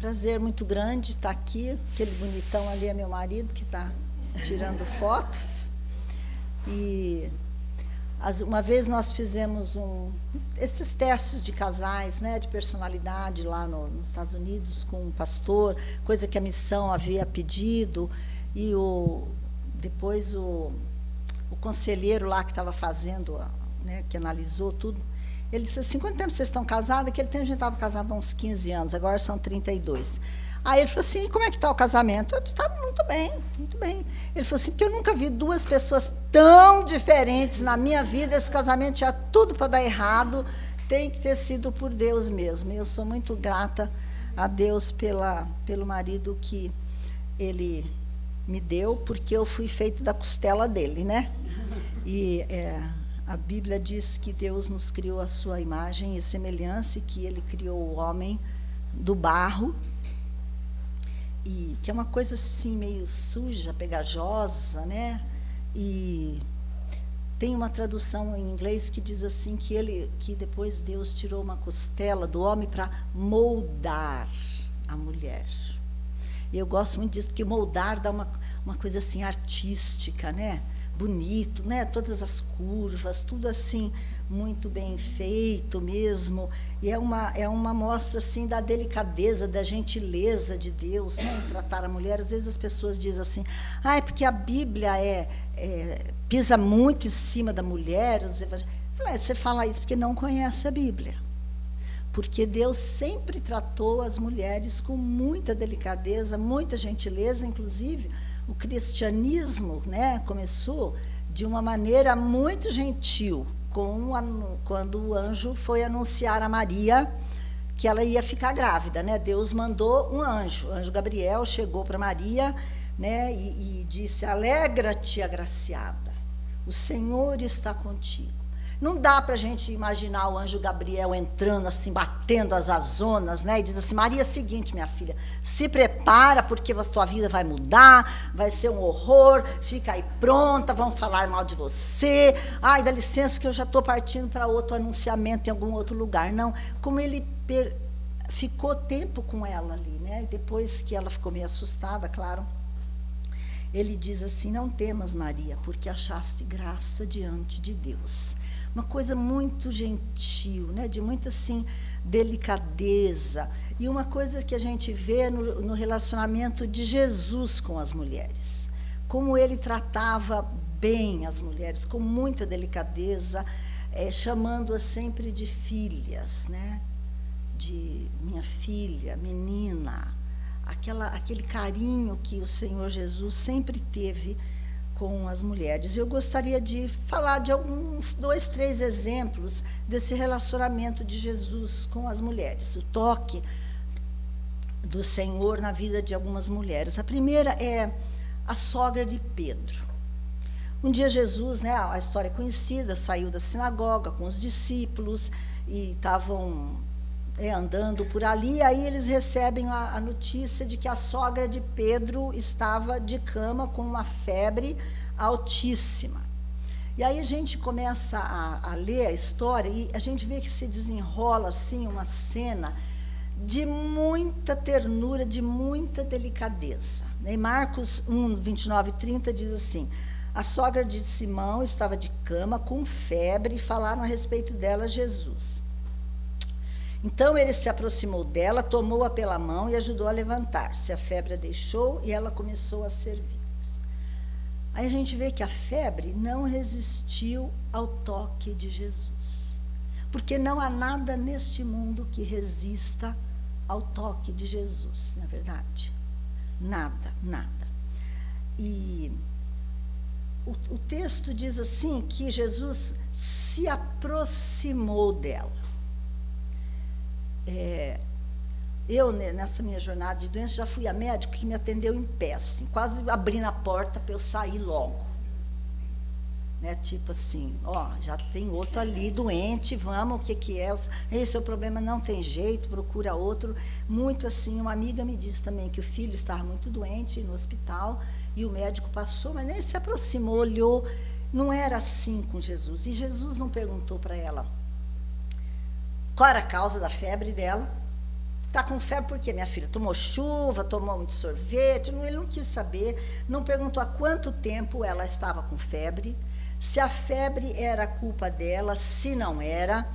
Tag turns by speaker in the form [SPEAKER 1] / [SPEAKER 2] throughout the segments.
[SPEAKER 1] prazer muito grande estar aqui. Aquele bonitão ali é meu marido, que está tirando fotos. E uma vez nós fizemos esses testes de casais, né, de personalidade lá nos Estados Unidos, com um pastor, coisa que a missão havia pedido, e depois o conselheiro lá que estava fazendo, né, que analisou tudo, ele disse assim: quanto tempo vocês estão casados? Aquele tempo a gente estava casado há uns 15 anos, agora são 32. Aí ele falou assim: como é que está o casamento? Eu disse: está muito bem, muito bem. Ele falou assim: porque eu nunca vi duas pessoas tão diferentes na minha vida, esse casamento tinha tudo para dar errado, tem que ter sido por Deus mesmo. E eu sou muito grata a Deus pelo marido que Ele me deu, porque eu fui feita da costela dele, né? E a Bíblia diz que Deus nos criou a sua imagem e semelhança, e que Ele criou o homem do barro, e que é uma coisa assim meio suja, pegajosa, né? E tem uma tradução em inglês que diz assim que depois Deus tirou uma costela do homem para moldar a mulher. E eu gosto muito disso, porque moldar dá uma coisa assim artística, né? Bonito, né? Todas as curvas, tudo assim muito bem feito mesmo. E é uma mostra assim da delicadeza, da gentileza de Deus, né, em tratar a mulher. Às vezes as pessoas dizem assim: é porque a Bíblia pisa muito em cima da mulher. Você fala isso porque não conhece a Bíblia. Porque Deus sempre tratou as mulheres com muita delicadeza, muita gentileza. Inclusive, o cristianismo, né, começou de uma maneira muito gentil, quando o anjo foi anunciar a Maria que ela ia ficar grávida, né? Deus mandou um anjo, o anjo Gabriel chegou para Maria, né, e disse: alegra-te, agraciada, o Senhor está contigo. Não dá para a gente imaginar o anjo Gabriel entrando assim, batendo as azonas, né, e diz assim: Maria, é o seguinte, minha filha, se prepara, porque a sua vida vai mudar, vai ser um horror, fica aí pronta, vão falar mal de você, ai, dá licença que eu já estou partindo para outro anunciamento em algum outro lugar. Não, como ele ficou tempo com ela ali, né, e depois que ela ficou meio assustada, claro, ele diz assim: não temas, Maria, porque achaste graça diante de Deus. Uma coisa muito gentil, né, de muita assim delicadeza, e uma coisa que a gente vê no relacionamento de Jesus com as mulheres, como ele tratava bem as mulheres, com muita delicadeza, chamando-as sempre de filhas, né, de minha filha, menina, aquele carinho que o Senhor Jesus sempre teve com as mulheres. Eu gostaria de falar de alguns 2, 3 exemplos desse relacionamento de Jesus com as mulheres, o toque do Senhor na vida de algumas mulheres. A primeira é a sogra de Pedro. Um dia Jesus, né, a história é conhecida, saiu da sinagoga com os discípulos e estavam andando por ali, aí eles recebem a notícia de que a sogra de Pedro estava de cama com uma febre altíssima. E aí a gente começa a ler a história e a gente vê que se desenrola assim uma cena de muita ternura, de muita delicadeza. Em Marcos 1, 29 e 30 diz assim: a sogra de Simão estava de cama com febre e falaram a respeito dela a Jesus. Então ele se aproximou dela, tomou-a pela mão e ajudou a levantar-se. A febre a deixou e ela começou a servir. Aí a gente vê que a febre não resistiu ao toque de Jesus. Porque não há nada neste mundo que resista ao toque de Jesus, não é verdade? Nada, nada. E o texto diz assim que Jesus se aproximou dela. Eu, nessa minha jornada de doença, já fui a médico que me atendeu em pé, assim, quase abrindo a porta para eu sair logo. Né, tipo assim, já tem outro ali doente, vamos, o que é? Esse é o problema, não tem jeito, procura outro. Muito assim, uma amiga me disse também que o filho estava muito doente no hospital, e o médico passou, mas nem se aproximou, olhou. Não era assim com Jesus. E Jesus não perguntou para ela qual era a causa da febre dela. está com febre por quê, minha filha? Tomou chuva, tomou muito sorvete? Ele não quis saber, não perguntou há quanto tempo ela estava com febre, se a febre era culpa dela, se não era.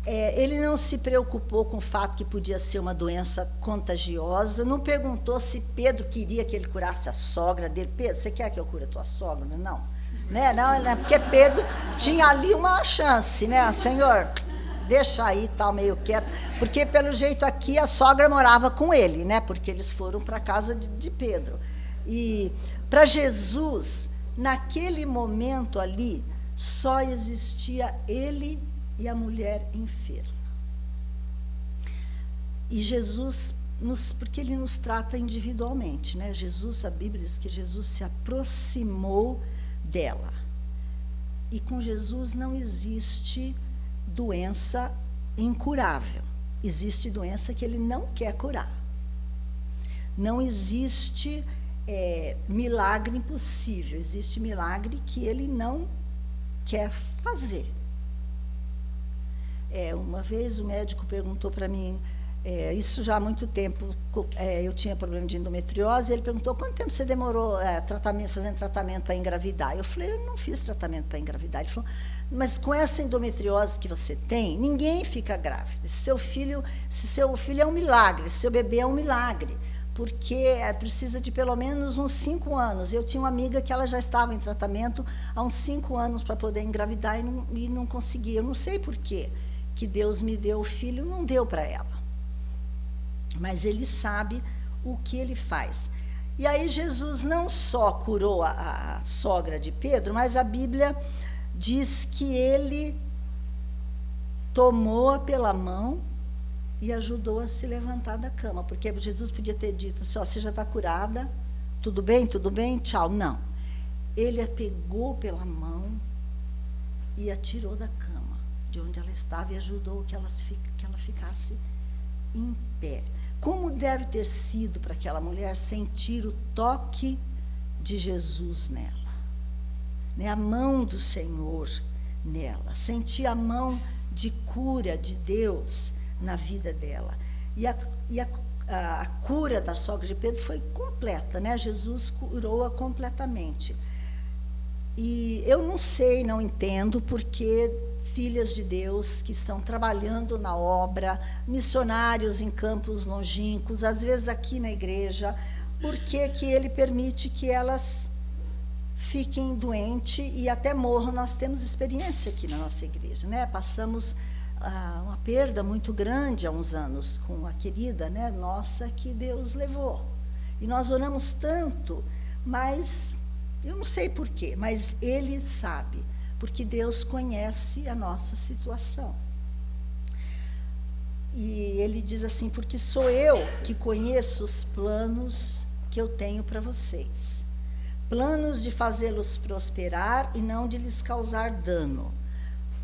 [SPEAKER 1] Ele não se preocupou com o fato que podia ser uma doença contagiosa, não perguntou se Pedro queria que ele curasse a sogra dele. Pedro, você quer que eu cure a tua sogra? Não. Né? Não, porque Pedro tinha ali uma chance, né? Senhor, deixa aí, tal, meio quieto. Porque, pelo jeito, aqui a sogra morava com ele, né? Porque eles foram para a casa de Pedro. E, para Jesus, naquele momento ali, só existia ele e a mulher enferma. E Jesus, porque ele nos trata individualmente, né? Jesus, a Bíblia diz que Jesus se aproximou dela. E com Jesus não existe doença incurável. Existe doença que ele não quer curar. Não existe milagre impossível. Existe milagre que ele não quer fazer. Uma vez o médico perguntou para mim, isso já há muito tempo, eu tinha problema de endometriose, ele perguntou, quanto tempo você demorou fazendo tratamento para engravidar? Eu falei, eu não fiz tratamento para engravidar. Ele falou, mas com essa endometriose que você tem, ninguém fica grávida. Se seu filho é um milagre, se seu bebê é um milagre, porque precisa de pelo menos uns 5 anos. Eu tinha uma amiga que ela já estava em tratamento há uns 5 anos para poder engravidar e não conseguia. Eu não sei por quê que Deus me deu o filho, não deu para ela. Mas ele sabe o que ele faz. E aí Jesus não só curou a sogra de Pedro, mas a Bíblia diz que ele tomou-a pela mão e ajudou a se levantar da cama, porque Jesus podia ter dito assim, você já está curada, tudo bem, tchau. Não. Ele a pegou pela mão e a tirou da cama, de onde ela estava, e ajudou que ela ficasse em pé. Como deve ter sido para aquela mulher sentir o toque de Jesus nela, né? A mão do Senhor nela, sentir a mão de cura de Deus na vida dela. E a cura da sogra de Pedro foi completa, né? Jesus curou-a completamente. E eu não sei, não entendo, porque filhas de Deus que estão trabalhando na obra, missionários em campos longínquos, às vezes aqui na igreja, por que ele permite que elas fiquem doentes e até morram? Nós temos experiência aqui na nossa igreja, né? Passamos uma perda muito grande há uns anos com a querida, né, nossa, que Deus levou. E nós oramos tanto, mas eu não sei por quê, mas Ele sabe, porque Deus conhece a nossa situação. E Ele diz assim, porque sou eu que conheço os planos que eu tenho para vocês. Planos de fazê-los prosperar e não de lhes causar dano.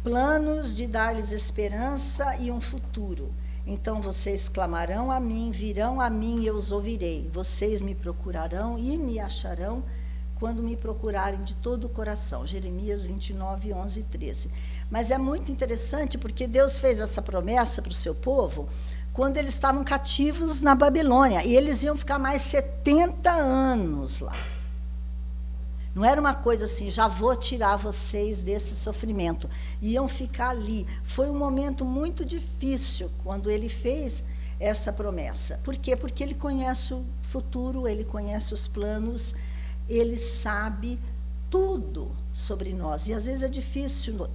[SPEAKER 1] Planos de dar-lhes esperança e um futuro. Então vocês clamarão a mim, virão a mim e eu os ouvirei. Vocês me procurarão e me acharão quando me procurarem de todo o coração. Jeremias 29, 11 e 13. Mas é muito interessante porque Deus fez essa promessa para o seu povo quando eles estavam cativos na Babilônia. E eles iam ficar mais 70 anos lá. Não era uma coisa assim, já vou tirar vocês desse sofrimento. Iam ficar ali. Foi um momento muito difícil quando ele fez essa promessa. Por quê? Porque ele conhece o futuro, ele conhece os planos, ele sabe tudo sobre nós. E às vezes é difícil,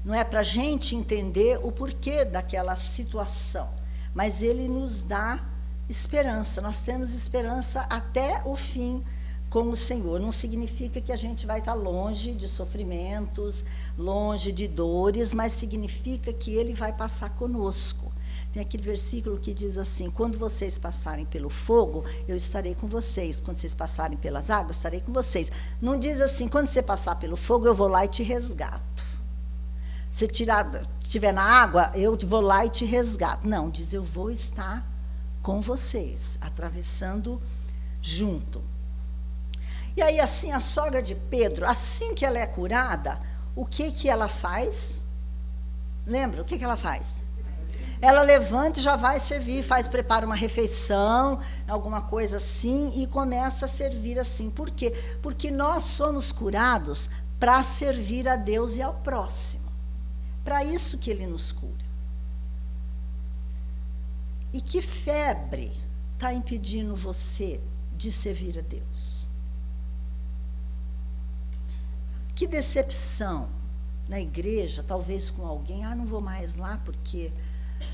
[SPEAKER 1] não é, para a gente entender o porquê daquela situação. Mas ele nos dá esperança. Nós temos esperança até o fim com o Senhor. Não significa que a gente vai estar longe de sofrimentos, longe de dores, mas significa que Ele vai passar conosco. Tem aquele versículo que diz assim, quando vocês passarem pelo fogo, eu estarei com vocês. Quando vocês passarem pelas águas, estarei com vocês. Não diz assim, quando você passar pelo fogo, eu vou lá e te resgato. Se estiver na água, eu vou lá e te resgato. Não, diz, eu vou estar com vocês, atravessando junto. E aí, assim, a sogra de Pedro, assim que ela é curada, o que ela faz? Lembra? O que ela faz? Ela levanta e já vai servir, prepara uma refeição, alguma coisa assim, e começa a servir assim. Por quê? Porque nós somos curados para servir a Deus e ao próximo. Para isso que Ele nos cura. E que febre está impedindo você de servir a Deus? Que decepção na igreja, talvez com alguém, não vou mais lá porque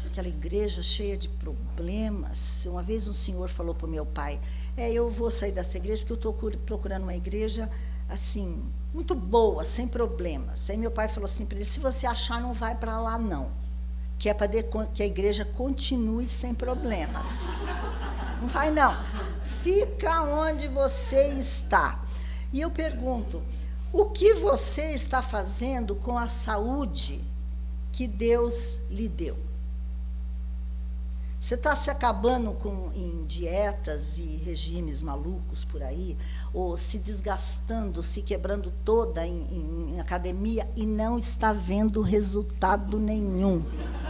[SPEAKER 1] aquela igreja cheia de problemas. Uma vez um senhor falou para o meu pai, eu vou sair dessa igreja porque eu estou procurando uma igreja assim, muito boa, sem problemas. Aí meu pai falou assim para ele, se você achar, não vai para lá não, que é para que a igreja continue sem problemas. Não vai não, fica onde você está. E eu pergunto, o que você está fazendo com a saúde que Deus lhe deu? Você está se acabando em dietas e regimes malucos por aí, ou se desgastando, se quebrando toda em academia e não está vendo resultado nenhum.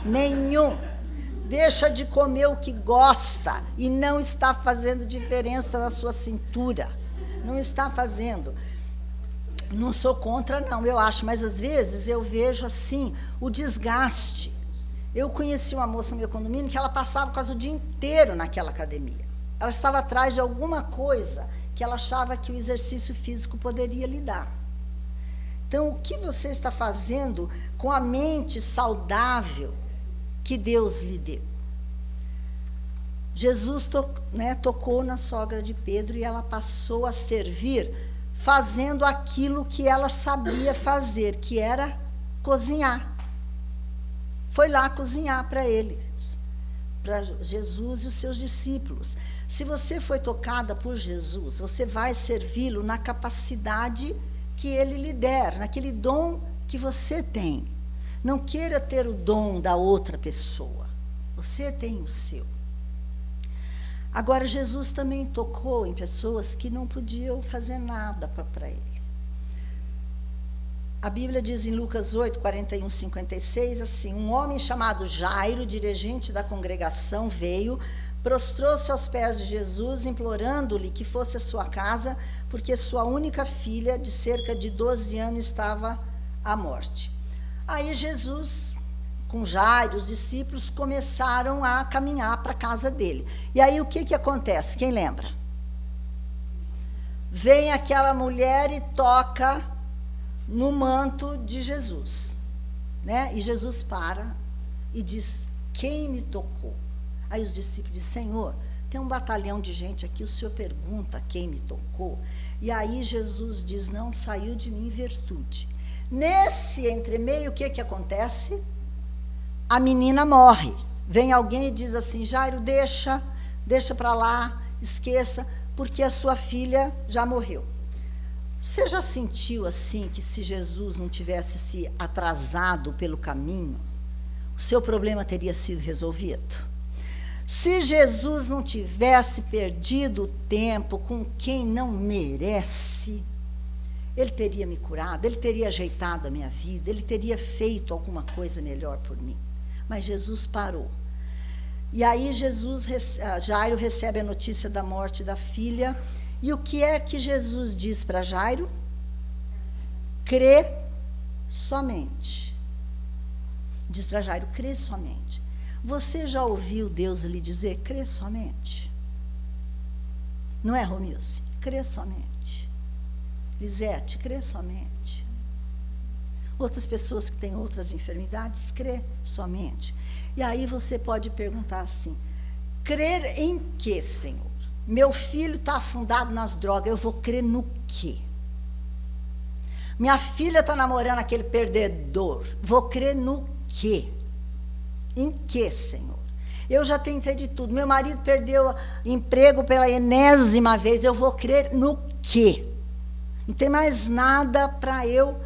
[SPEAKER 1] Nenhum. Deixa de comer o que gosta e não está fazendo diferença na sua cintura. Não está fazendo. Não sou contra, não, eu acho, mas às vezes eu vejo assim o desgaste. Eu conheci uma moça no meu condomínio que ela passava quase o dia inteiro naquela academia. Ela estava atrás de alguma coisa que ela achava que o exercício físico poderia lhe dar. Então, o que você está fazendo com a mente saudável que Deus lhe deu? Jesus tocou na sogra de Pedro e ela passou a servir fazendo aquilo que ela sabia fazer, que era cozinhar. Foi lá cozinhar para eles, para Jesus e os seus discípulos. Se você foi tocada por Jesus, você vai servi-lo na capacidade que ele lhe der, naquele dom que você tem. Não queira ter o dom da outra pessoa, você tem o seu. Agora, Jesus também tocou em pessoas que não podiam fazer nada para ele. A Bíblia diz em Lucas 8, 41, 56, assim, um homem chamado Jairo, dirigente da congregação, veio, prostrou-se aos pés de Jesus, implorando-lhe que fosse à sua casa, porque sua única filha, de cerca de 12 anos, estava à morte. Aí Jesus, com Jairo, os discípulos, começaram a caminhar para a casa dele. E aí o que acontece? Quem lembra? Vem aquela mulher e toca no manto de Jesus, né? E Jesus para e diz, quem me tocou? Aí os discípulos dizem, Senhor, tem um batalhão de gente aqui, o Senhor pergunta quem me tocou? E aí Jesus diz, não saiu de mim virtude. Nesse entremeio, o que acontece? A menina morre. Vem alguém e diz assim, Jairo, deixa para lá, esqueça, porque a sua filha já morreu. Você já sentiu assim que se Jesus não tivesse se atrasado pelo caminho, o seu problema teria sido resolvido? Se Jesus não tivesse perdido o tempo com quem não merece, ele teria me curado, ele teria ajeitado a minha vida, ele teria feito alguma coisa melhor por mim. Mas Jesus parou. E aí Jairo recebe a notícia da morte da filha. E o que é que Jesus diz para Jairo? Crê somente. Diz para Jairo, crê somente. Você já ouviu Deus lhe dizer, crê somente? Não é, Romilce? Crê somente. Lisete, crê somente. Outras pessoas que têm outras enfermidades, crê somente. E aí você pode perguntar assim, crer em quê, Senhor? Meu filho está afundado nas drogas, eu vou crer no quê? Minha filha está namorando aquele perdedor, vou crer no quê? Em quê, Senhor? Eu já tentei de tudo, meu marido perdeu emprego pela enésima vez, eu vou crer no quê? Não tem mais nada para eu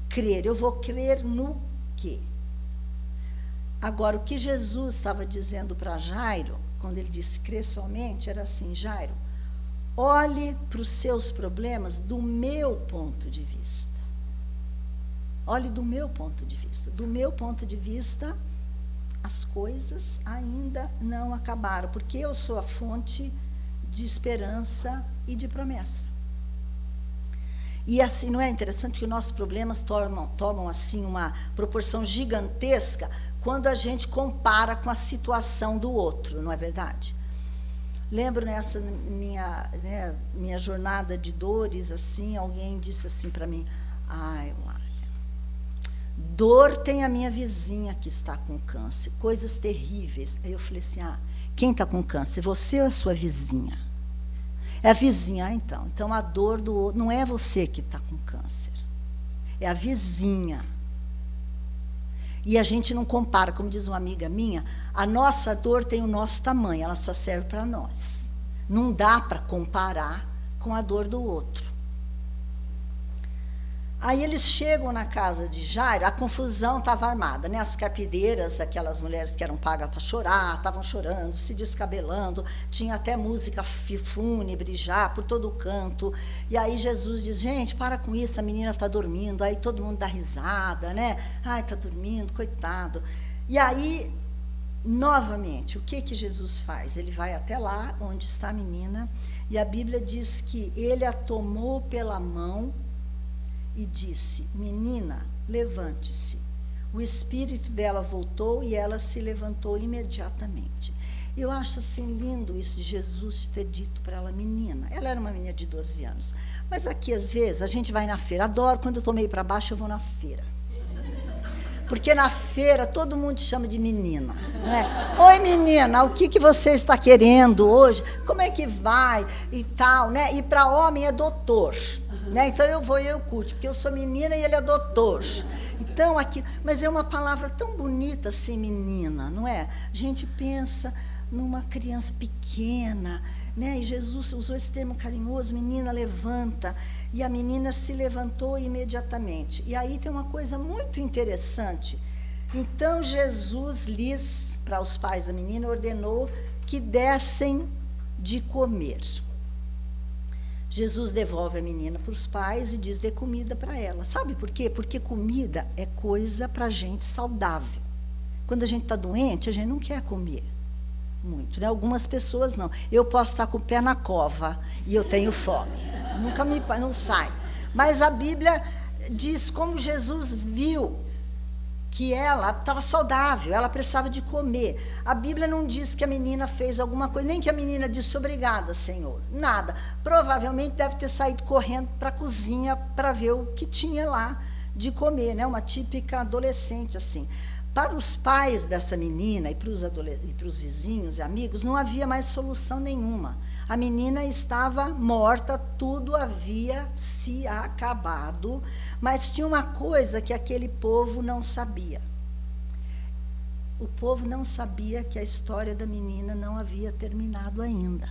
[SPEAKER 1] crer, eu vou crer no quê? Agora, o que Jesus estava dizendo para Jairo, quando ele disse crê somente, era assim, Jairo, olhe para os seus problemas do meu ponto de vista. Olhe do meu ponto de vista. Do meu ponto de vista, as coisas ainda não acabaram, porque eu sou a fonte de esperança e de promessa. E assim, não é interessante que os nossos problemas tomam assim uma proporção gigantesca quando a gente compara com a situação do outro, não é verdade? Lembro nessa minha jornada de dores, assim, alguém disse assim para mim: ai, Eulália, dor tem a minha vizinha que está com câncer, coisas terríveis. Aí eu falei assim: quem está com câncer, você ou a sua vizinha? É a vizinha. Então a dor do outro, não é você que está com câncer, é a vizinha. E a gente não compara, como diz uma amiga minha, a nossa dor tem o nosso tamanho, ela só serve para nós. Não dá para comparar com a dor do outro. Aí eles chegam na casa de Jairo, a confusão estava armada, né? As carpideiras, aquelas mulheres que eram pagas para chorar, estavam chorando, se descabelando, tinha até música fúnebre já por todo o canto. E aí Jesus diz: gente, para com isso, a menina está dormindo. Aí todo mundo dá risada, né? Ai, está dormindo, coitado. E aí, novamente, o que Jesus faz? Ele vai até lá onde está a menina, e a Bíblia diz que ele a tomou pela mão e disse: menina, levante-se. O espírito dela voltou e ela se levantou imediatamente. Eu acho assim lindo isso de Jesus ter dito para ela, menina. Ela era uma menina de 12 anos. Mas aqui, às vezes, a gente vai na feira. Adoro, quando eu estou meio para baixo, eu vou na feira. Porque na feira todo mundo chama de menina. Não é? Oi, menina, o que você está querendo hoje? Como é que vai? E tal, né? E para homem é doutor. Né? Então eu curto, porque eu sou menina e ele é doutor. Então, aqui, mas é uma palavra tão bonita assim, menina, não é? A gente pensa numa criança pequena, né? E Jesus usou esse termo carinhoso: menina, levanta. E a menina se levantou imediatamente. E aí tem uma coisa muito interessante. Então Jesus lhes, para os pais da menina, ordenou que dessem de comer. Jesus devolve a menina para os pais e diz: dê comida para ela. Sabe por quê? Porque comida é coisa para gente saudável. Quando a gente está doente, a gente não quer comer muito, né? Algumas pessoas não. Eu posso estar com o pé na cova e eu tenho fome. Não sai. Mas a Bíblia diz como Jesus viu que ela estava saudável, ela precisava de comer. A Bíblia não diz que a menina fez alguma coisa, nem que a menina disse: obrigada, Senhor. Nada. Provavelmente deve ter saído correndo para a cozinha para ver o que tinha lá de comer, né? Uma típica adolescente assim. Para os pais dessa menina e para os vizinhos e amigos, não havia mais solução nenhuma. A menina estava morta, tudo havia se acabado, mas tinha uma coisa que aquele povo não sabia. O povo não sabia que a história da menina não havia terminado ainda.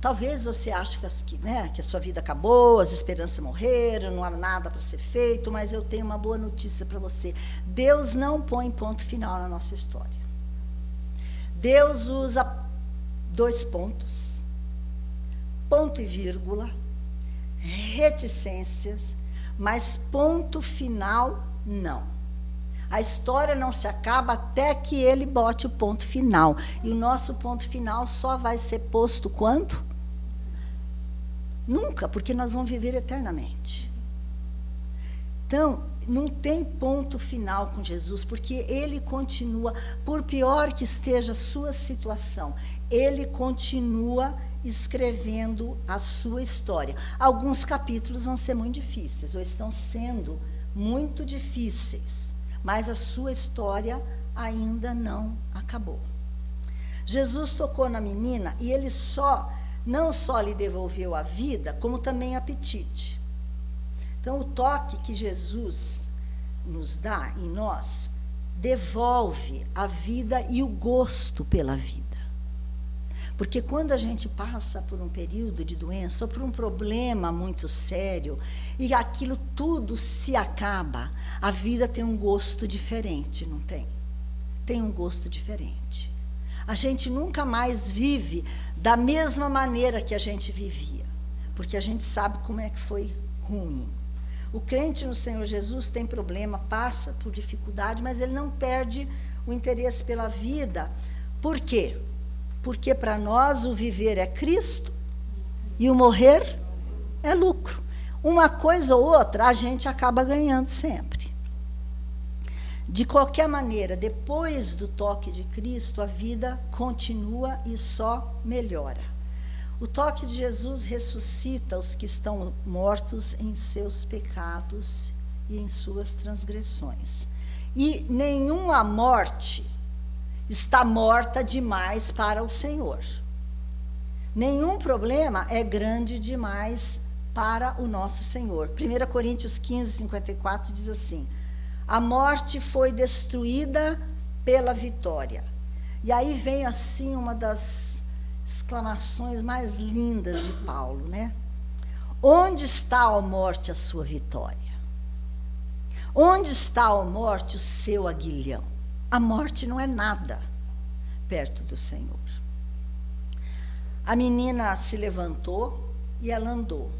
[SPEAKER 1] Talvez você ache que a sua vida acabou, as esperanças morreram, não há nada para ser feito, mas eu tenho uma boa notícia para você. Deus não põe ponto final na nossa história. Deus usa 2 pontos, ponto e vírgula, reticências, mas ponto final, não. A história não se acaba até que ele bote o ponto final. E o nosso ponto final só vai ser posto quando? Nunca, porque nós vamos viver eternamente. Então, não tem ponto final com Jesus, porque ele continua, por pior que esteja a sua situação, ele continua escrevendo a sua história. Alguns capítulos vão ser muito difíceis, ou estão sendo muito difíceis, mas a sua história ainda não acabou. Jesus tocou na menina e ele não só lhe devolveu a vida, como também apetite. Então, o toque que Jesus nos dá em nós devolve a vida e o gosto pela vida. Porque quando a gente passa por um período de doença ou por um problema muito sério e aquilo tudo se acaba, a vida tem um gosto diferente, não tem? Tem um gosto diferente. A gente nunca mais vive da mesma maneira que a gente vivia, porque a gente sabe como é que foi ruim. O crente no Senhor Jesus tem problema, passa por dificuldade, mas ele não perde o interesse pela vida. Por quê? Porque para nós o viver é Cristo e o morrer é lucro. Uma coisa ou outra a gente acaba ganhando sempre. De qualquer maneira, depois do toque de Cristo, a vida continua e só melhora. O toque de Jesus ressuscita os que estão mortos em seus pecados e em suas transgressões. E nenhuma morte está morta demais para o Senhor. Nenhum problema é grande demais para o nosso Senhor. 1 Coríntios 15, 54 diz assim: a morte foi destruída pela vitória. E aí vem assim uma das exclamações mais lindas de Paulo, né? Onde está, ó morte, a sua vitória? Onde está, ó morte, o seu aguilhão? A morte não é nada perto do Senhor. A menina se levantou e ela andou.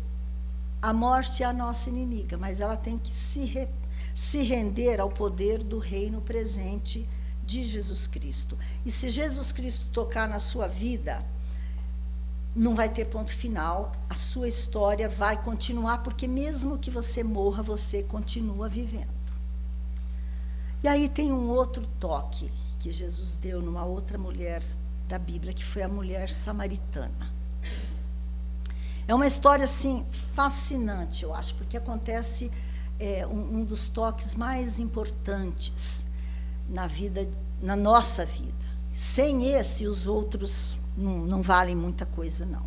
[SPEAKER 1] A morte é a nossa inimiga, mas ela tem que se render ao poder do reino presente de Jesus Cristo. E se Jesus Cristo tocar na sua vida, não vai ter ponto final, a sua história vai continuar, porque mesmo que você morra, você continua vivendo. E aí tem um outro toque que Jesus deu numa outra mulher da Bíblia, que foi a mulher samaritana. É uma história, assim, fascinante, eu acho, porque acontece um dos toques mais importantes na nossa vida. Sem esse, os outros não valem muita coisa, não.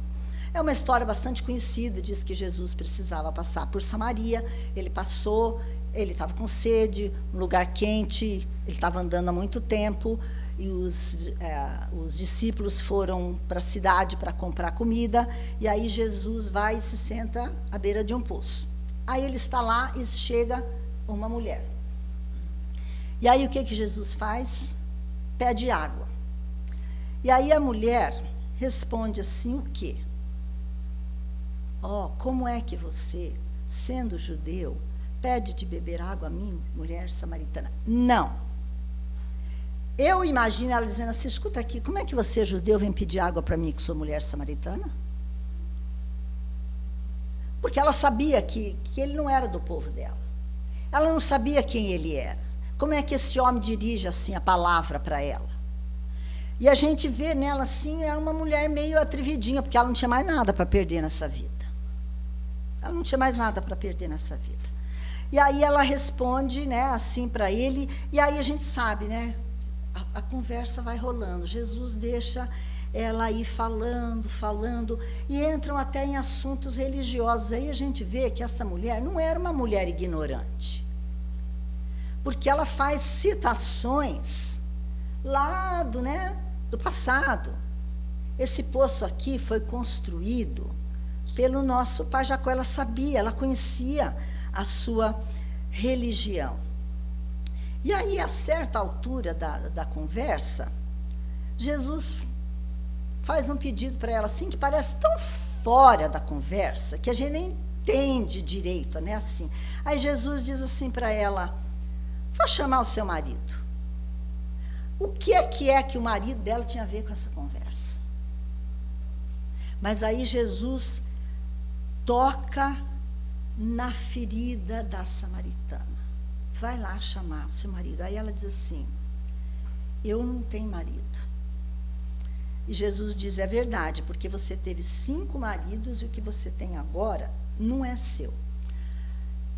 [SPEAKER 1] É uma história bastante conhecida, diz que Jesus precisava passar por Samaria, ele passou, ele estava com sede, um lugar quente, ele estava andando há muito tempo, e os discípulos foram para a cidade para comprar comida, e aí Jesus vai e se senta à beira de um poço. Aí ele está lá e chega uma mulher. E aí o que Jesus faz? Pede água. E aí a mulher responde assim, o quê? Como é que você, sendo judeu, pede de beber água a mim, mulher samaritana? Não. Eu imagino ela dizendo assim, escuta aqui, como é que você, judeu, vem pedir água para mim, que sou mulher samaritana? Porque ela sabia que ele não era do povo dela. Ela não sabia quem ele era. Como é que esse homem dirige assim a palavra para ela? E a gente vê nela assim, é uma mulher meio atrevidinha, porque ela não tinha mais nada para perder nessa vida. Ela não tinha mais nada para perder nessa vida. E aí ela responde, né, assim para ele, e aí a gente sabe, né, a conversa vai rolando. Jesus deixa ela ir falando, e entram até em assuntos religiosos. Aí a gente vê que essa mulher não era uma mulher ignorante, porque ela faz citações lá do passado. Esse poço aqui foi construído pelo nosso pai Jacó. Ela sabia, ela conhecia a sua religião. E aí, a certa altura da conversa, Jesus faz um pedido para ela, assim, que parece tão fora da conversa, que a gente nem entende direito, né, assim. Aí Jesus diz assim para ela, vá chamar o seu marido. O que é que o marido dela tinha a ver com essa conversa? Mas aí Jesus toca na ferida da samaritana. Vai lá chamar o seu marido. Aí ela diz assim, eu não tenho marido. E Jesus diz, é verdade, porque você teve 5 maridos e o que você tem agora não é seu.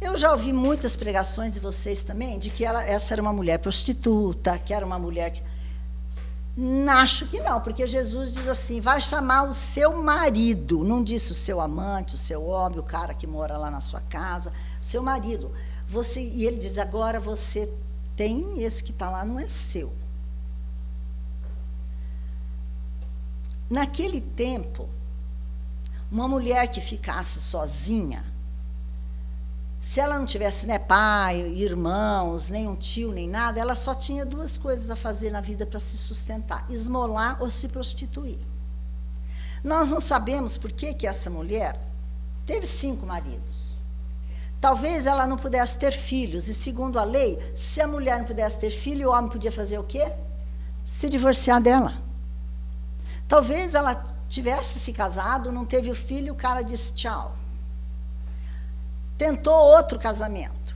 [SPEAKER 1] Eu já ouvi muitas pregações, e vocês também, de que essa era uma mulher prostituta, que era uma mulher... Acho que não, porque Jesus diz assim, vai chamar o seu marido, não disse o seu amante, o seu homem, o cara que mora lá na sua casa, seu marido. E ele diz, agora você tem, esse que está lá não é seu. Naquele tempo, uma mulher que ficasse sozinha, se ela não tivesse, né, pai, irmãos, nem um tio, nem nada, ela só tinha 2 coisas a fazer na vida para se sustentar, esmolar ou se prostituir. Nós não sabemos por que essa mulher teve 5 maridos. Talvez ela não pudesse ter filhos, e segundo a lei, se a mulher não pudesse ter filho, o homem podia fazer o quê? Se divorciar dela. Talvez ela tivesse se casado, não teve o filho, o cara disse tchau. Tentou outro casamento.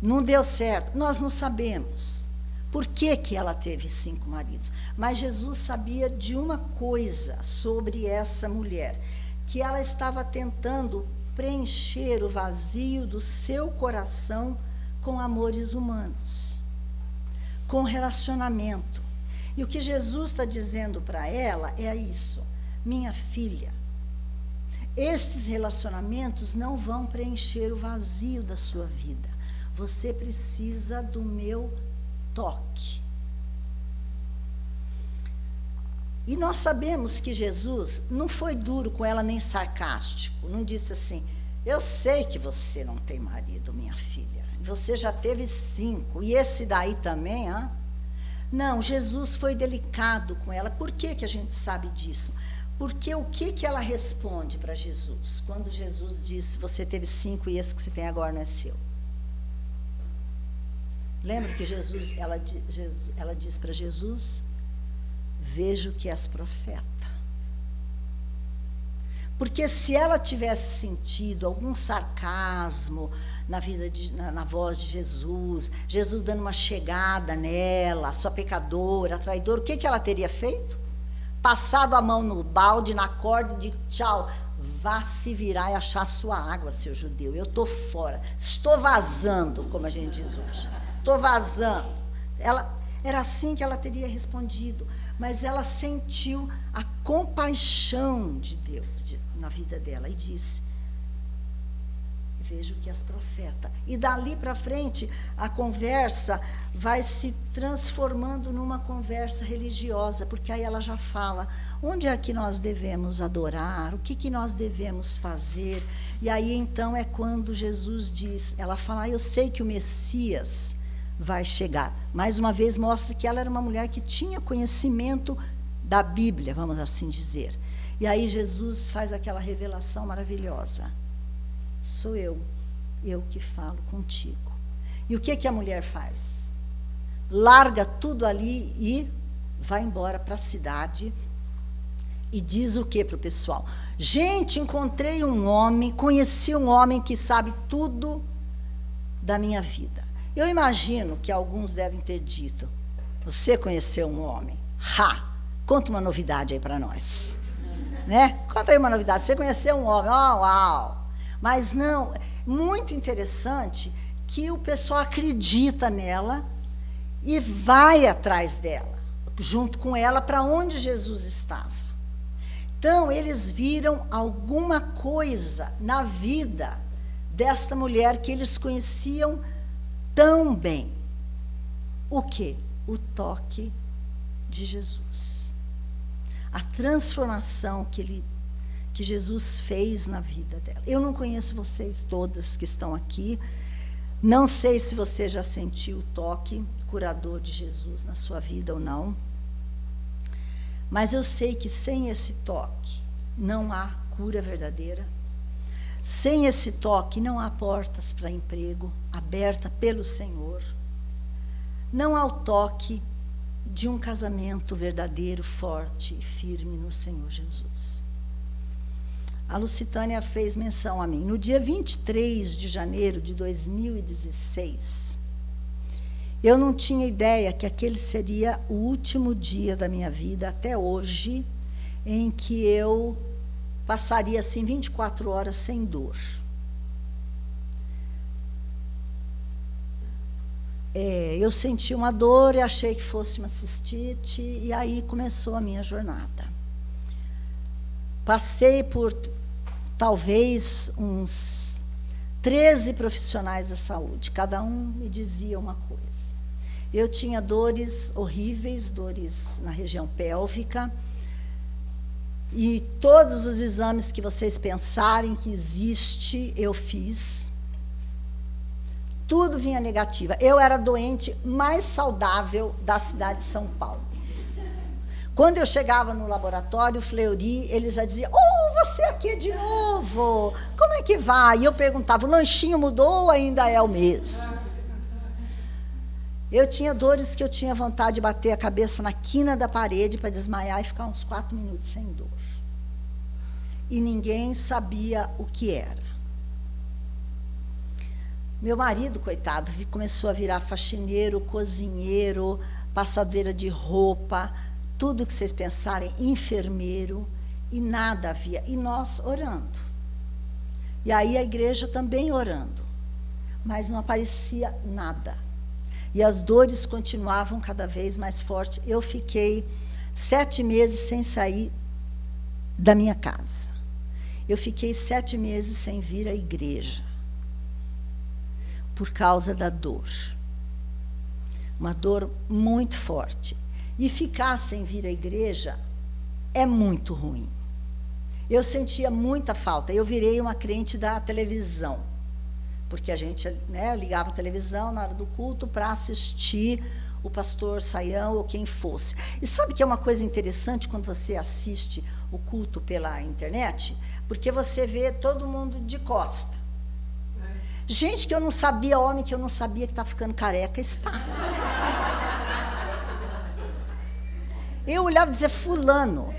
[SPEAKER 1] Não deu certo. Nós não sabemos por que ela teve 5 maridos. Mas Jesus sabia de uma coisa sobre essa mulher, que ela estava tentando preencher o vazio do seu coração com amores humanos, com relacionamento. E o que Jesus está dizendo para ela é isso: minha filha, esses relacionamentos não vão preencher o vazio da sua vida. Você precisa do meu toque. E nós sabemos que Jesus não foi duro com ela nem sarcástico. Não disse assim: eu sei que você não tem marido, minha filha. Você já teve 5. E esse daí também, hã? Não, Jesus foi delicado com ela. Por que a gente sabe disso? Porque o que ela responde para Jesus? Quando Jesus disse: você teve 5 e esse que você tem agora não é seu. Lembra que ela diz para Jesus: vejo que és profeta. Porque se ela tivesse sentido algum sarcasmo na voz de Jesus, Jesus dando uma chegada nela, sua pecadora, traidora, o que ela teria feito? Passado a mão no balde, na corda, e de tchau, vá se virar e achar sua água, seu judeu. Eu estou fora, estou vazando, como a gente diz hoje. Estou vazando. Era assim que ela teria respondido, mas ela sentiu a compaixão de Deus na vida dela e disse: vejo que és profeta. E dali para frente, a conversa vai se transformando numa conversa religiosa, porque aí ela já fala: onde é que nós devemos adorar? O que nós devemos fazer? E aí então é quando Jesus diz, ela fala: eu sei que o Messias vai chegar. Mais uma vez mostra que ela era uma mulher que tinha conhecimento da Bíblia, vamos assim dizer. E aí Jesus faz aquela revelação maravilhosa: sou eu que falo contigo. E o que a mulher faz? Larga tudo ali e vai embora para a cidade e diz o que para o pessoal? Gente, encontrei um homem, conheci um homem que sabe tudo da minha vida. Eu imagino que alguns devem ter dito: você conheceu um homem? Conta uma novidade aí para nós. Né? Conta aí uma novidade. Você conheceu um homem? Oh, uau! Mas não, muito interessante que o pessoal acredita nela e vai atrás dela, junto com ela, para onde Jesus estava. Então, eles viram alguma coisa na vida desta mulher que eles conheciam tão bem. O quê? O toque de Jesus. A transformação que Jesus fez na vida dela. Eu não conheço vocês todas que estão aqui. Não sei se você já sentiu o toque curador de Jesus na sua vida ou não. Mas eu sei que sem esse toque não há cura verdadeira. Sem esse toque não há portas para emprego aberta pelo Senhor. Não há o toque de um casamento verdadeiro, forte e firme no Senhor Jesus. A Lucitânia fez menção a mim. No dia 23 de janeiro de 2016, eu não tinha ideia que aquele seria o último dia da minha vida, até hoje, em que eu passaria assim 24 horas sem dor. Eu senti uma dor e achei que fosse uma cistite, e aí começou a minha jornada. Passei por talvez uns 13 profissionais da saúde, cada um me dizia uma coisa. Eu tinha dores horríveis, dores na região pélvica, e todos os exames que vocês pensarem que existe, eu fiz. Tudo vinha negativa. Eu era a doente mais saudável da cidade de São Paulo. Quando eu chegava no laboratório Fleury, eles já diziam: oh, você aqui de novo, como é que vai? E eu perguntava, o lanchinho mudou ou ainda é o mesmo? Eu tinha dores que eu tinha vontade de bater a cabeça na quina da parede para desmaiar e ficar uns 4 minutos sem dor. E ninguém sabia o que era. Meu marido, coitado, começou a virar faxineiro, cozinheiro, passadeira de roupa, tudo que vocês pensarem, enfermeiro, e nada havia. E nós orando. E aí a igreja também orando. Mas não aparecia nada. E as dores continuavam cada vez mais fortes. Eu fiquei 7 meses sem sair da minha casa. Eu fiquei 7 meses sem vir à igreja. Por causa da dor. Uma dor muito forte. E ficar sem vir à igreja é muito ruim. Eu sentia muita falta. Eu virei uma crente da televisão. Porque a gente, né, ligava a televisão na hora do culto para assistir o pastor Saião ou quem fosse. E sabe que é uma coisa interessante quando você assiste o culto pela internet? Porque você vê todo mundo de costa. Gente que eu não sabia, homem que eu não sabia que está ficando careca, está. Eu olhava e dizia, fulano,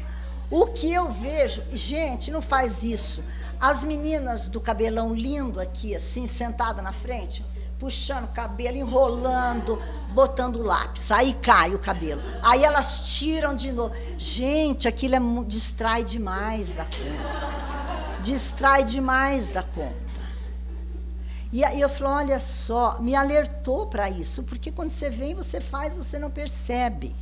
[SPEAKER 1] o que eu vejo... Gente, não faz isso. As meninas do cabelão lindo aqui, assim, sentada na frente, puxando o cabelo, enrolando, botando lápis. Aí cai o cabelo. Aí elas tiram de novo. Gente, aquilo distrai demais da conta. Distrai demais da conta. E aí eu falo, olha só, me alertou para isso, porque quando você vem, você faz, você não percebe.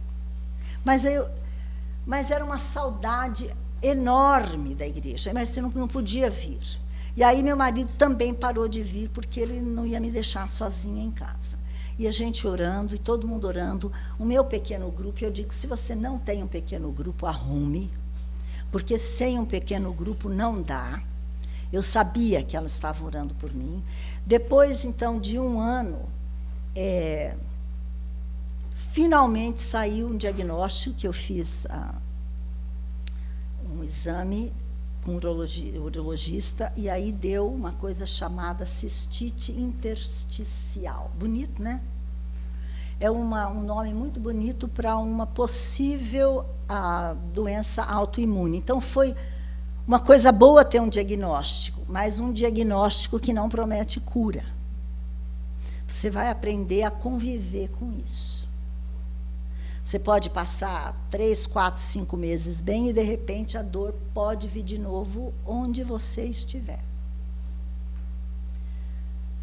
[SPEAKER 1] Mas era uma saudade enorme da igreja, mas você não podia vir. E aí meu marido também parou de vir, porque ele não ia me deixar sozinha em casa. E a gente orando, e todo mundo orando, o meu pequeno grupo, eu digo, se você não tem um pequeno grupo, arrume, porque sem um pequeno grupo não dá. Eu sabia que ela estava orando por mim. Depois, então, de 1 ano, finalmente saiu um diagnóstico que eu fiz um exame com um urologista, e aí deu uma coisa chamada cistite intersticial. Bonito, né? É um nome muito bonito para uma possível doença autoimune. Então, foi uma coisa boa ter um diagnóstico, mas um diagnóstico que não promete cura. Você vai aprender a conviver com isso. Você pode passar 3, 4, 5 meses bem e, de repente, a dor pode vir de novo onde você estiver.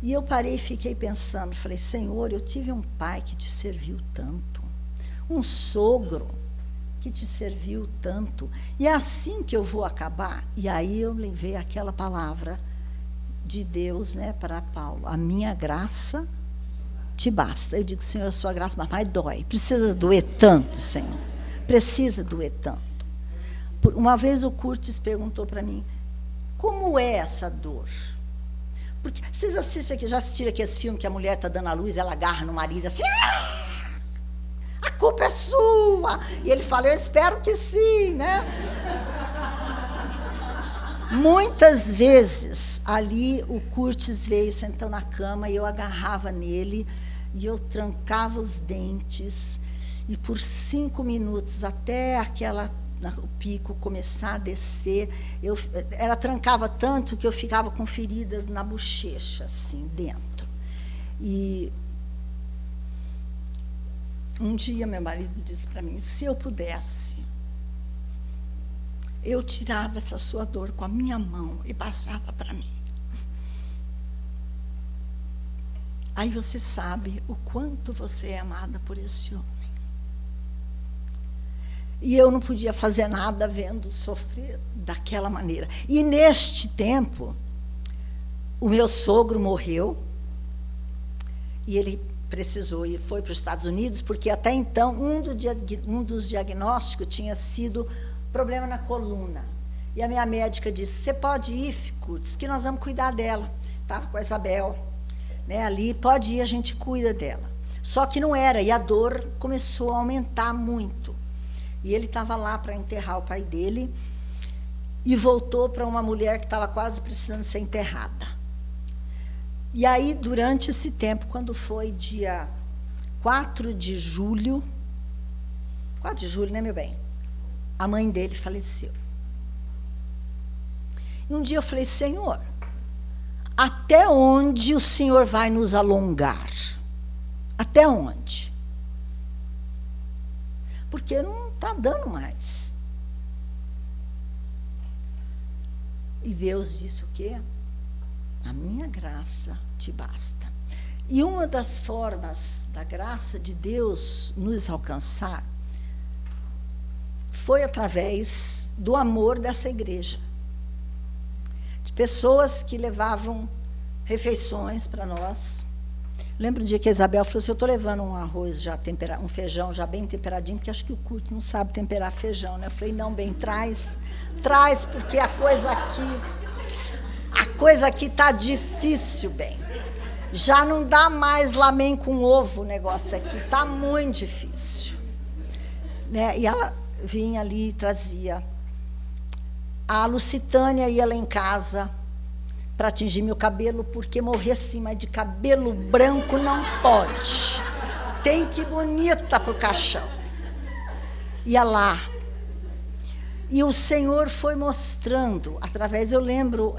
[SPEAKER 1] E eu parei e fiquei pensando, falei, Senhor, eu tive um pai que te serviu tanto, um sogro que te serviu tanto, e é assim que eu vou acabar? E aí eu levei aquela palavra de Deus, né, para Paulo, a minha graça te basta. Eu digo, Senhor, a sua graça, mas dói, precisa doer tanto, Senhor, precisa doer tanto. Uma vez o Curtis perguntou para mim, como é essa dor? Porque vocês assistem aqui, já assistiram aqui esse filme que a mulher está dando à luz, ela agarra no marido assim, a culpa é sua. E ele fala, eu espero que sim, né? Muitas vezes, ali, o Curtis veio, sentou na cama, e eu agarrava nele, e eu trancava os dentes, e por 5 minutos, até o pico começar a descer, ela trancava tanto que eu ficava com feridas na bochecha, assim, dentro. E um dia meu marido disse para mim, se eu pudesse, eu tirava essa sua dor com a minha mão e passava para mim. Aí você sabe o quanto você é amada por esse homem. E eu não podia fazer nada vendo sofrer daquela maneira. E neste tempo, o meu sogro morreu, e ele precisou ir, foi para os Estados Unidos, porque até então um dos diagnósticos tinha sido problema na coluna. E a minha médica disse, você pode ir, Curtis, que nós vamos cuidar dela. Estava com a Isabel, né, ali, pode ir, a gente cuida dela. Só que não era, e a dor começou a aumentar muito. E ele estava lá para enterrar o pai dele, e voltou para uma mulher que estava quase precisando ser enterrada. E aí, durante esse tempo, quando foi dia 4 de julho, 4 de julho, né, meu bem? A mãe dele faleceu. E um dia eu falei, Senhor, até onde o Senhor vai nos alongar? Até onde? Porque não está dando mais. E Deus disse o quê? A minha graça te basta. E uma das formas da graça de Deus nos alcançar foi através do amor dessa igreja. De pessoas que levavam refeições para nós. Lembro um dia que a Isabel falou assim, eu estou levando um arroz já temperado, um feijão já bem temperadinho, porque acho que o Curto não sabe temperar feijão, né? Eu falei, não, bem, traz, porque a coisa aqui está difícil, bem. Já não dá mais lamen com ovo o negócio aqui, está muito difícil. Né? E ela vinha ali e trazia. A Lucitânia ia lá em casa para atingir meu cabelo, porque morrer assim, mas de cabelo branco não pode. Tem que ir bonita para o caixão. Ia lá. E o Senhor foi mostrando, através, eu lembro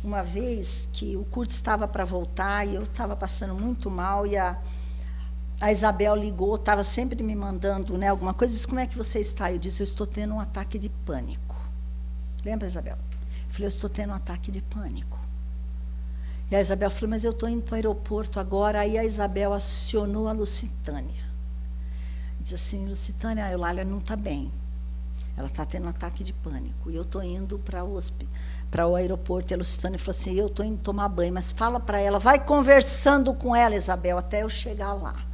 [SPEAKER 1] uma vez que o Curto estava para voltar e eu estava passando muito mal e a Isabel ligou, estava sempre me mandando, né, alguma coisa, disse, como é que você está? Eu disse, eu estou tendo um ataque de pânico. Lembra, Isabel? Eu falei, eu estou tendo um ataque de pânico. E a Isabel falou, mas eu estou indo para o aeroporto agora. Aí a Isabel acionou a Lucitânia. Disse assim, Lucitânia, a Eulália não está bem. Ela está tendo um ataque de pânico. E eu estou indo para o aeroporto. E a Lucitânia falou assim, eu estou indo tomar banho, mas fala para ela, vai conversando com ela, Isabel, até eu chegar lá.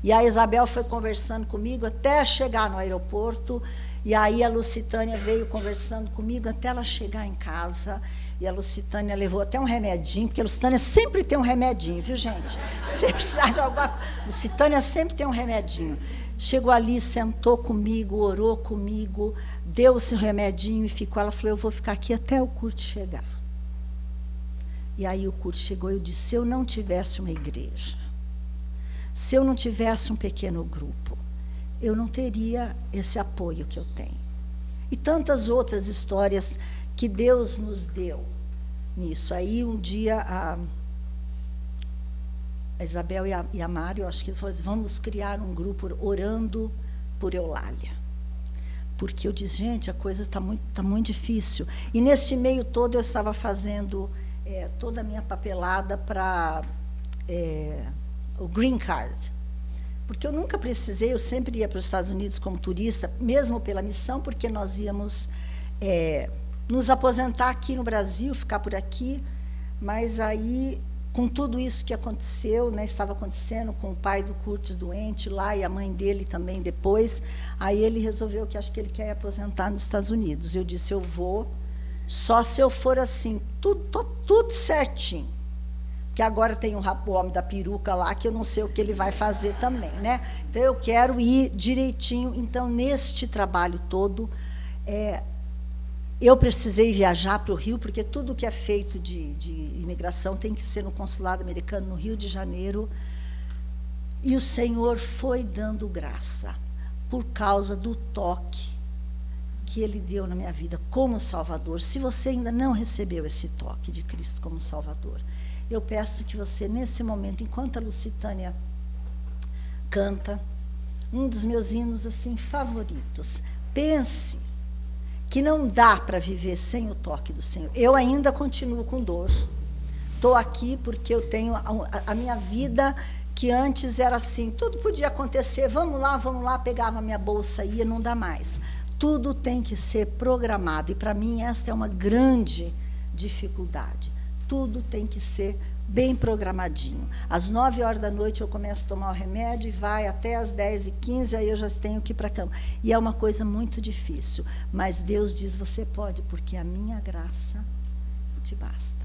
[SPEAKER 1] E a Isabel foi conversando comigo até chegar no aeroporto. E aí a Lucitânia veio conversando comigo até ela chegar em casa. E a Lucitânia levou até um remedinho, porque a Lucitânia sempre tem um remedinho, viu, gente? Se precisar de alguma coisa, a Lucitânia sempre tem um remedinho. Chegou ali, sentou comigo, orou comigo, deu o seu remedinho e ficou. Ela falou, eu vou ficar aqui até o Curto chegar. E aí o Curto chegou e eu disse, se eu não tivesse uma igreja, se eu não tivesse um pequeno grupo, eu não teria esse apoio que eu tenho. E tantas outras histórias que Deus nos deu nisso. Aí, um dia, a Isabel e a Mari, eu acho que eles falaram, vamos criar um grupo orando por Eulália. Porque eu disse, gente, a coisa está muito difícil. E, neste meio todo, eu estava fazendo toda a minha papelada para o Green Card. Porque eu nunca precisei, eu sempre ia para os Estados Unidos como turista, mesmo pela missão, porque nós íamos nos aposentar aqui no Brasil, ficar por aqui, mas aí, com tudo isso que aconteceu, né, estava acontecendo com o pai do Curtis doente lá, e a mãe dele também depois, aí ele resolveu que acho que ele quer aposentar nos Estados Unidos. Eu disse, eu vou, só se eu for assim, tudo certinho. Que agora tem o homem da peruca lá, que eu não sei o que ele vai fazer também, né? Então, eu quero ir direitinho. Então, neste trabalho todo, eu precisei viajar para o Rio, porque tudo que é feito de imigração tem que ser no consulado americano, no Rio de Janeiro. E o Senhor foi dando graça, por causa do toque que Ele deu na minha vida como Salvador. Se você ainda não recebeu esse toque de Cristo como Salvador, eu peço que você, nesse momento, enquanto a Lucitânia canta, um dos meus hinos assim favoritos, pense que não dá para viver sem o toque do Senhor. Eu ainda continuo com dor. Estou aqui porque eu tenho a minha vida, que antes era assim, tudo podia acontecer, vamos lá, pegava a minha bolsa e ia, não dá mais. Tudo tem que ser programado, e para mim esta é uma grande dificuldade. Tudo tem que ser bem programadinho. Às 9h da noite eu começo a tomar o remédio e vai até às 10h15, aí eu já tenho que ir para a cama. E é uma coisa muito difícil. Mas Deus diz, você pode, porque a minha graça te basta.